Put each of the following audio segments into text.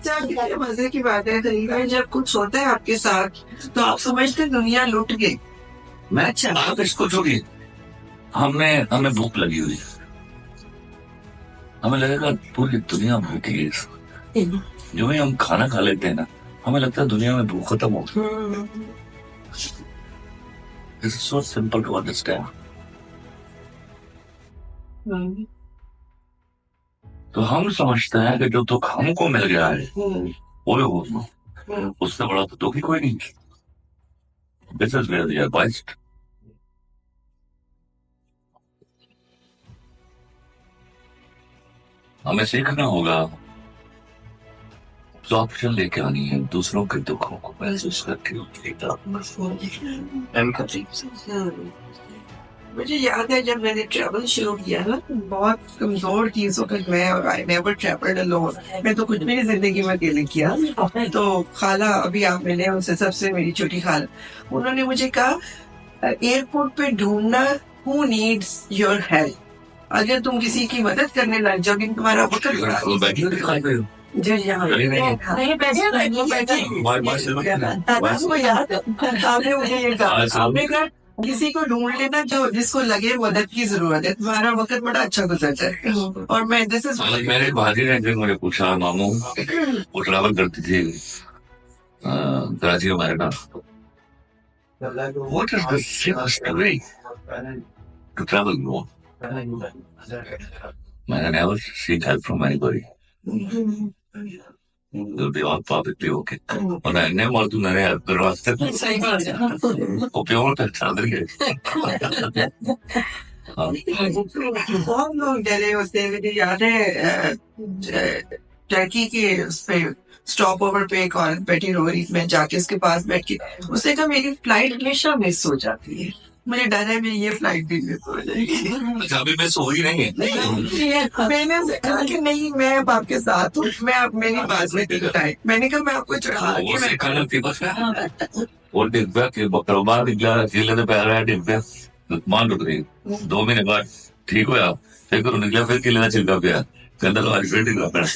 अच्छा, ये मजे की बात है तरीका है, जब कुछ होता है आपके साथ तो आप समझते हैं दुनिया लुट गई। मैं अच्छा आप इसको छोड़िए, हमें भूख लगी हुई है, हमें लगेगा पूरी दुनिया भूखी है। जो भी हम खाना खा लेते हैं ना, हमें लगता है दुनिया में भूख खत्म हो गई। This is so simple to understand. तो हम समझते हैं कि जो दुख हमको मिल गया है वो उससे बड़ा तो दुख ही कोई नहीं। This is where we are biased. हमें सीखना होगा ऑप्शन लेके आनी है, दूसरों के दुखों को महसूस करके मुझे याद है जब मैंने ट्रैवल शुरू किया ना, बहुत कमजोर चीजों पर मैं और आई नेवर ट्रैवल्ड अलोन। मैं तो कुछ भी नहीं जिंदगी में अकेले किया। तो खाला अभी आप मिले उनसे, सबसे मेरी छोटी खाला, उन्होंने मुझे कहा एयरपोर्ट पे ढूंढना हु नीड्स योर हेल्प। अगर तुम किसी की मदद करने लग जाओ, तुम्हारा जो यहाँ नहीं बैठे आपने मुझे ये कहा, आपने कहा किसी को ढूंढ लेना जो जिसको लगे मदद की जरूरत है, तुम्हारा वक्त बड़ा अच्छा गुजर जाए। और मैं मेरे भाजी ने जो मुझे पूछा, मामू वो ट्रैवल करती थी Karachi America, what is the safest way to travel more? मैंने never seek help from anybody. It'll be all perfectly okay. और मैंने और तू मैंने हेल्प करवाते वो प्योर तक चादर के बहुत लोग डरे होते हैं। मुझे याद है टर्की के उस पे स्टॉप ओवर पे एक औरत बैठी रो रही, मैं जाके उसके पास बैठ के उसने कहा मेरी फ्लाइट हमेशा मिस हो जाती है, मुझे डर है मेरी ये फ्लाइट भी मिस हो जाएगी। अभी मिस हो ही नहीं है। मैंने उसे कहा कि नहीं मैं अब आपके साथ हूँ, मैं अब मेरी बात में टिकटाई, मैंने कहा मैं आपको चढ़ा के और डिब्बा के बकरवा दिखला जिले ने पैर है डिब्बा मान उठ गई 2 महीने बाद ठीक हो आप फिर करो निकला फिर किले चिल्का पे कहता तो आज फिर निकला पड़ा।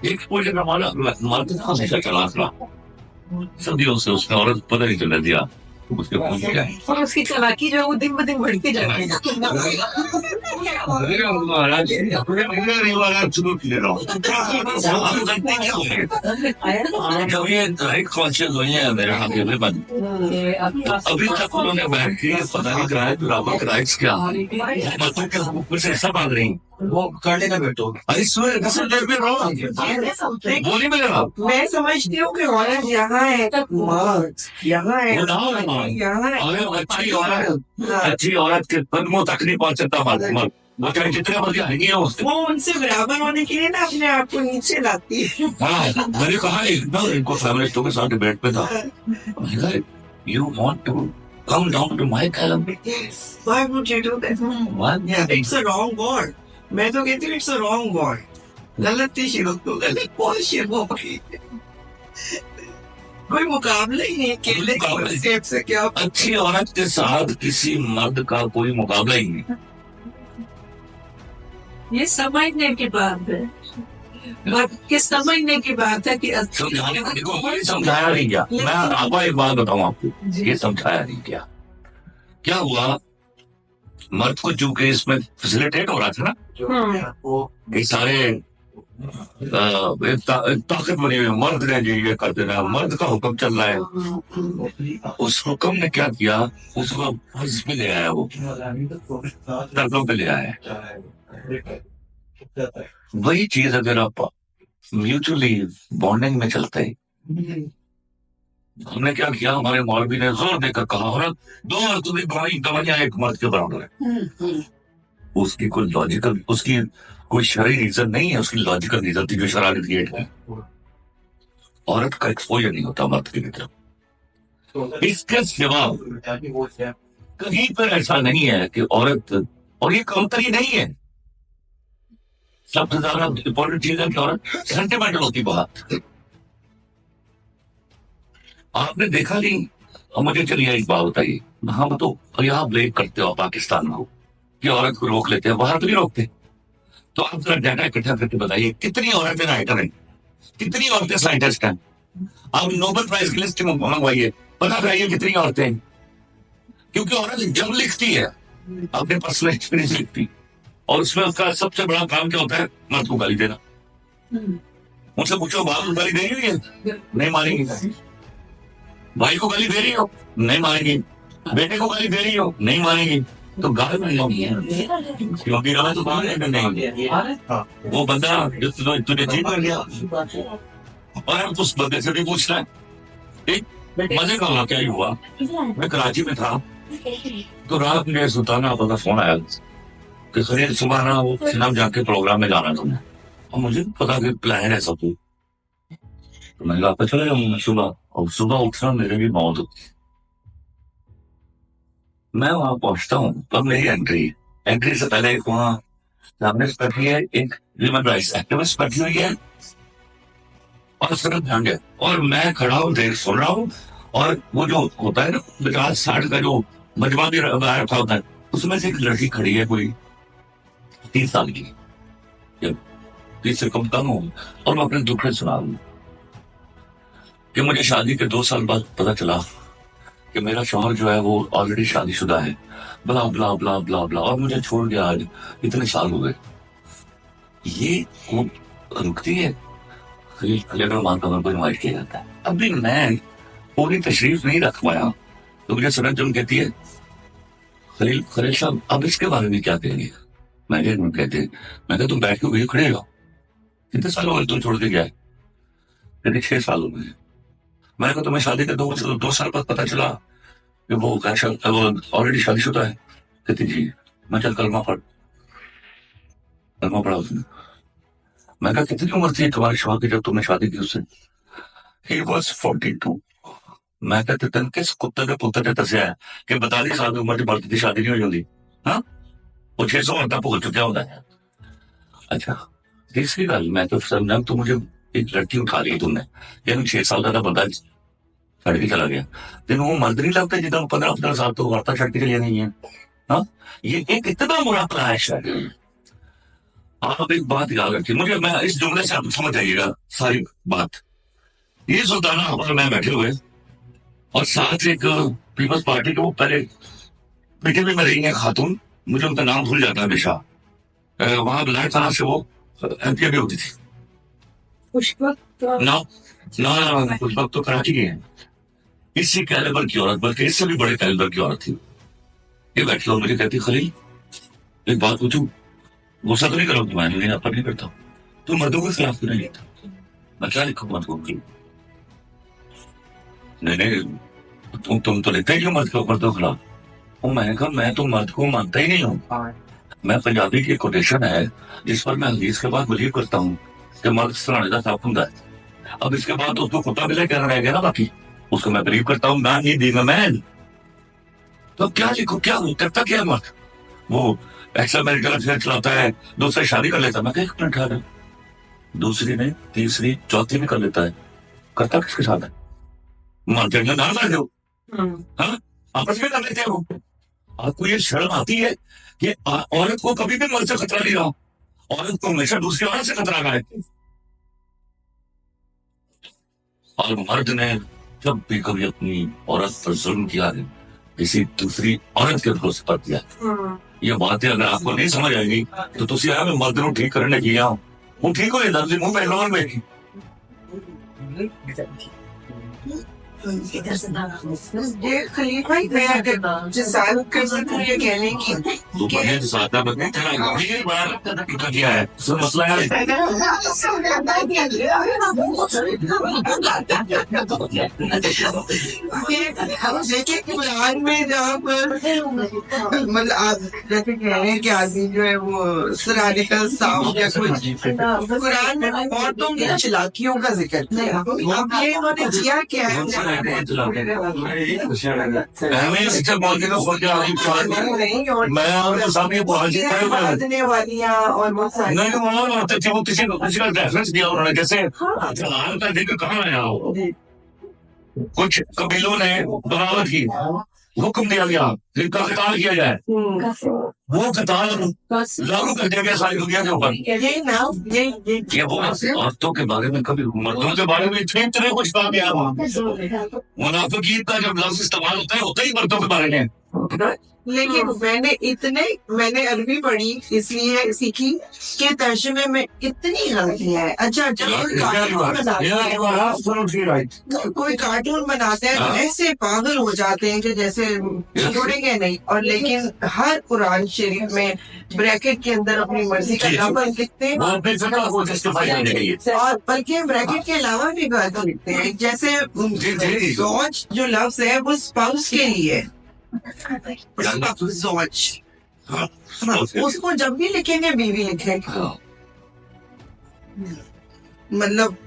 एक्सपोजर हमारा मर्द हमेशा चला सदियों से उसने औरत पता नहीं चलने दिया उसके और उसकी चालाकी जो है वो दिन ब दिन बढ़ती जा रही अभी तक उन्होंने बैठ के पता नहीं कराया बराबर राइट्स क्या से सब आ रही वो कर लेना बेटो। वो नहीं मिलेगा। मैं समझती हूँ कि औरत यहाँ है यहाँ है यहाँ अच्छी औरत के कदमों तक नहीं पहुंच सकता मर्द वो चाहे जितने मर्जी हंगी है उससे वो उनसे बराबर होने के लिए ना अपने आप को नीचे लाती है। हाँ मैंने कहा इनको फेमिनिस्टों के साथ डिबेट पे था, you want to come down to my caliber? Yes. Why would you do that? Yeah, it's a wrong word. मैं तो कहती हूँ it's a wrong word. गलत थी शुरू तो गलत बहुत शुरू होगी। कोई मुकाबला ही नहीं, अकेले से क्या। अच्छी औरत के साथ किसी मर्द का कोई मुकाबला ही नहीं। ये समझने की बात है, कि समझने की बात है कि समझाया नहीं क्या। मैं आपको एक बात बताऊं आपको, ये समझाया नहीं क्या हुआ मर्द को जो केस में फैसिलिटेट हो रहा था ना ये सारे ताकत बनी हुई मर्द ने जी ये कर देना, मर्द का हुक्म चल रहा है। उस हुक्म ने क्या किया, उसको फर्ज पे ले आया, वो दर्दों पे ले आया। वही चीज अगर आप म्यूचुअली बॉन्डिंग में चलते हैं, हमने क्या किया, हमारे मौलवी ने जोर देकर कहा और दो तुम्हें भाई दवाइयां एक मर्द के बराबर है। उसकी कोई लॉजिकल, उसकी कोई शरई रीजन नहीं है, उसकी लॉजिकल रीजन थी जो शरारत क्रिएट है। औरत का एक्सपोजर नहीं होता मर्द की तरफ। इसके सिवा कहीं पर ऐसा नहीं है कि औरत, और ये कमतरी नहीं है, सबसे ज्यादा इंपॉर्टेंट चीज है कि औरत सेंटिमेंटल होती बहुत। आपने देखा नहीं? अब मुझे चलिए एक बात बताइए, हम तो यहाँ ब्लेम करते हो पाकिस्तान को कि औरत को रोक लेते हैं, बाहर तो नहीं रोकते। तो आप जरा डाटा इकट्ठा करके बताइए कितनी औरतें राइटर हैं, कितनी औरतें साइंटिस्ट हैं। आप नोबेल प्राइज की लिस्ट मंगवाइए, पता कराइए कितनी औरतें हैं। क्योंकि औरत जब लिखती है अपने पर्सनल एक्सपीरियंस लिखती, और उसमें उसका सबसे बड़ा काम क्या होता है? मर्द को गाली देना। मुझसे पूछो, बाप को गाली दे रही है? नहीं मारेंगी। भाई को गाली दे रही हो? नहीं मारेंगी। बेटे को गाली दे रही हो? नहीं मारेंगी। तो गाली नहीं होगी, क्योंकि रहा तो बाहर है नहीं। वो बंदा जो तुझे जीत कर गया, और अब उस बंदे से भी पूछना है। एक मजे का वाकया ही हुआ, मैं कराची में था, तो रात में सुल्ताना का फोन आया कि खरीद सुबह ना वो सिनेमा जाके प्रोग्राम में जाना तुमने, और मुझे पता कि प्लान है सब कुछ। तो मैंने कहा चले जाऊंगा सुबह, और सुबह उठना मेरे लिए मौत होती। मैं वहां पहुंचता हूँ, तब मेरी एंट्री से पहले एक वहां सामने बैठी है एक ह्यूमन राइट्स एक्टिविस्ट बैठी हुई है, और उसका ध्यान है, और मैं खड़ा हूँ देर सुन रहा हूँ। और वो जो होता है ना 50-60 का जो मजमा भी रखा होता है, उसमें से एक लड़की खड़ी है कोई 30 साल की, 30 से कम हो, और मैं अपने दुख सुना रहा हूँ कि मुझे शादी के 2 साल बाद पता चला कि मेरा शौहर जो है वो ऑलरेडी शादीशुदा है, ब्ला ब्ला ब्ला ब्ला ब्ला, और मुझे छोड़ गया आज इतने साल हो गए। ये वो रुकती है, मानता को इन्वाइट किया जाता है। अभी मैं पूरी तशरीफ नहीं रख पाया, तो मुझे सरन जम कहती है, खलील साहब अब इसके बारे में क्या कहेंगे? मैं कहते, मैं कहा तुम बैठ के वही खड़े हो, कितने साल हो गए तुम छोड़ के गया? कहते 6 साल हो गए। मैंने कहा तुम्हें शादी के 2 साल बाद पता चला कि वो ऑलरेडी शादीशुदा है? कहती जी। मैं चल कलमा पढ़ा उसने। मैं कहा कितनी उम्र थी तुम्हारे शौहर की जब तुमने शादी की उससे? He was 42। मैं कहते तेन किस कुत्ते के पुत्र ने दसिया है कि 42 साल की उम्र की मर्द की शादी नहीं हुई होती? हाँ, वो 600 मरता भूल चुका होता है। अच्छा, तीसरी गल, मैं तो समझा तो मुझे एक लड़की उठा ली तुमने, यानी 6 साल का बंदा छड़ के चला गया, तेन वो मर्द नहीं लगता जितना 15-15 साल तो औरतें छड़ के चलिया नहीं है। हाँ, ये एक इतना बुरा क्लैश है। आप एक बात याद रखिए, मुझे मैं इस जुमले से आप समझ जाइएगा सारी बात। ये सुल्ताना और मैं बैठे हुए, और साथ एक पीपल्स पार्टी के वो पहले बीजेपी में रही है खातून, मुझे उनका नाम भूल जाता है हमेशा, वहां बुलाए था से वो एमपी भी होती थी। पुष्पक तो कराची की है। इसी कैलिबर की औरत, बल्कि इससे भी बड़े कैलिबर की औरत थी। ये बैठी और मुझे कहती, खलील एक बात पूछूं, गुस्सा तो नहीं करो तुम्हारे? नहीं, आप नहीं करता। तुम मर्दों के खिलाफ क्यों नहीं लिखता? मैं क्या लिखूं मर्दों के? नहीं, तुम तो लिखते ही हो मर्दों के खिलाफ। मैंने कहा मैं तो मर्द को मानता ही नहीं हूँ। मैं पंजाबी की कोटेशन है जिस पर मैं हदीस के बाद बिलीव करता हूँ कि मर्द सराने का साफ होता है। अब इसके बाद तो उसको कुत्ता बिल्ला कहना रह गया ना, बाकी उसको मैं बिलीव करता हूँ, मैं नहीं दी मैन। तो क्या लिखो, क्या करता क्या मर्द? वो एक्स्ट्रा मैरिटल अफेयर चलाता है, दूसरे शादी कर लेता है। मैं क्या करना, दूसरी नहीं, तीसरी चौथी भी कर लेता है। करता किसके साथ है? मर्द नाम ना दो, हाँ, आपस में कर लेते हैं वो। आपको ये शर्म आती है कि औरत को कभी भी मर्द से खतरा नहीं रहा, औरत को हमेशा दूसरी औरत से खतरा रहा है। और मर्द ने जब भी कभी अपनी औरत पर जुल्म किया है, किसी दूसरी औरत के भरोसे पर किया, ये बातें अगर आपको नहीं समझ आएगी तो तुसी आया मैं मर्द को ठीक करने की आऊं, वो ठीक हो जाता मुंह पे लोन में। ये खलीफा ही मैं अगर जिसाल कर सकूं ये कहने की क्या है मसला है? देखिए कुरान में जहाँ पर मतलब आप जैसे कह रहे हैं कि आदमी जो है वो सराहने का साफ या कुछ, कुरान में औरतों की चलाकियों का जिक्र किया। अब ये उन्होंने किया क्या है? हमें इससे मौके को खोल के आगे नहीं और मैं आपके सामने पहुंच बांधने वालियां और बहुत सारी नहीं वो किसी का रेफरेंस दिया उन्होंने जैसे हाल का दिन कहाँ आया हो कुछ कबीलों ने बगावत की हुक्म दिया गया जिनका कताल किया जाए वो कताल लागू कर दिया गया सारी दुनिया के ऊपर यही ना ये वो औरतों के बारे में कभी मर्दों के बारे में इतने कुछ कहा गया मुनाफिकीन का जब लफ्ज इस्तेमाल होता ही मर्दों के बारे में लेकिन मैंने अरबी पढ़ी इसलिए सीखी कि तर्जुमे में इतनी गलतियां हैं। अच्छा जब कोई कार्टून बनाते हैं तो ऐसे पागल हो जाते हैं कि जैसे जुड़ेंगे नहीं और लेकिन हर कुरान शरीफ में ब्रैकेट के अंदर अपनी मर्जी का लफ्ज लिखते हैं और बल्कि ब्रैकेट के अलावा भी बात लिखते हैं जैसे ज़ौज जो लफ्ज है वो स्पाउस के लिए है उसको जब भी लिखेंगे बीवी लिखेंगे मतलब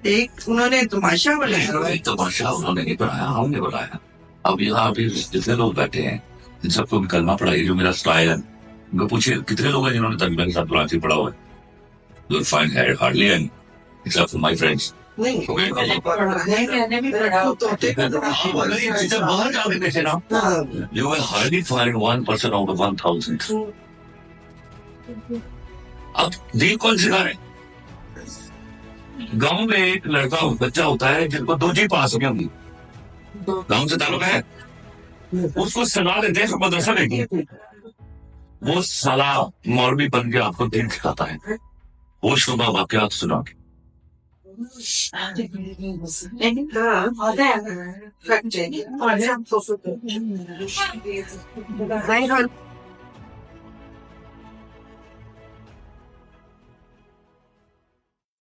एक उन्होंने तमाशा बनाया तमाशा उन्होंने नहीं बनाया हमने बनाया अब यहाँ भी जितने लोग बैठे हैं इन सबको कलमा पढ़ाई जो मेरा स्टाइल है उनको पूछिए कितने लोग हैं जिन्होंने तकरीबन के साथ कुरान पढ़ा हुआ है you'll find hardly any except for my friends नहीं मैंने भी पढ़ा जब बाहर जाके देखे ना you will hardly find 1% out of 1,000 अब दीन कौन सिखा रहे गांव में एक लड़का बच्चा होता है जिनको दो जी पास नहीं होंगी गांव से ताल्लुक है उसको सलाह देते हैं मदरसा लेके वो साला मौलवी बन के आपको दीन सिखाता है वो शुबा वाकयात सुना के हाँ